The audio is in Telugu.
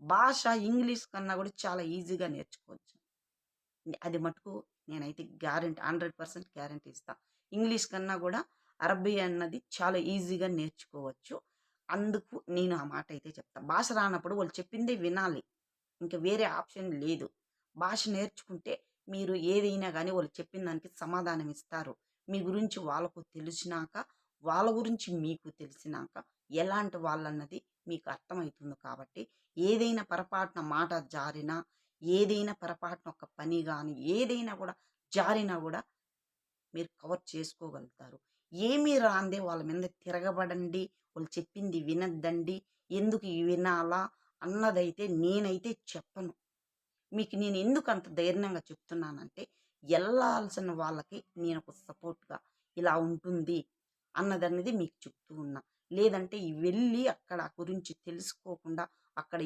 భాష ఇంగ్లీష్ కన్నా కూడా చాలా ఈజీగా నేర్చుకోవచ్చు. అది మటుకు నేనైతే గ్యారంటీ 100% గ్యారంటీ ఇస్తా. ఇంగ్లీష్ కన్నా గూడా అరబ్బీ అన్నది చాలా ఈజీగా నేర్చుకోవచ్చు. అందుకు నేను ఆ మాటైతే చెప్తా. భాష రానప్పుడు వాళ్ళు చెప్పిందే వినాలి. ఇంక వేరే ఆప్షన్ లేదు. భాష నేర్చుకుంటే మీరు ఏదైనా గాని వాళ్ళు చెప్పిన దానికి సమాధానం ఇస్తారు. మీ గురించి వాళ్ళకు తెలిసినాక, వాళ్ళ గురించి మీకు తెలిసినాక ఎలాంటి వాళ్ళన్నది మీకు అర్థమైతుంది కాబట్టి, ఏదైనా పొరపాటున మాట జారినా, ఏదైనా పొరపాటున ఒక పని గాని, ఏదైనా గూడా జారినా గూడా మీరు కవర్ చేసుకోగలుగుతారు. ఏమీ రాందే వాళ్ళ మీద తిరగబడండి, వాళ్ళు చెప్పింది వినొద్దండి, ఎందుకు వినాలా అన్నదైతే నేనైతే చెప్పను. మీకు నేను ఎందుకంత ధైర్యంగా చెప్తున్నానంటే, ఎళ్ళాల్సిన వాళ్ళకి నేనొక సపోర్ట్‌గా ఇలా ఉంటుంది అన్నదనేది మీకు చెప్తూ ఉన్నా. లేదంటే ఈ వెళ్ళి అక్కడ గురించి తెలుసుకోకుండా, అక్కడ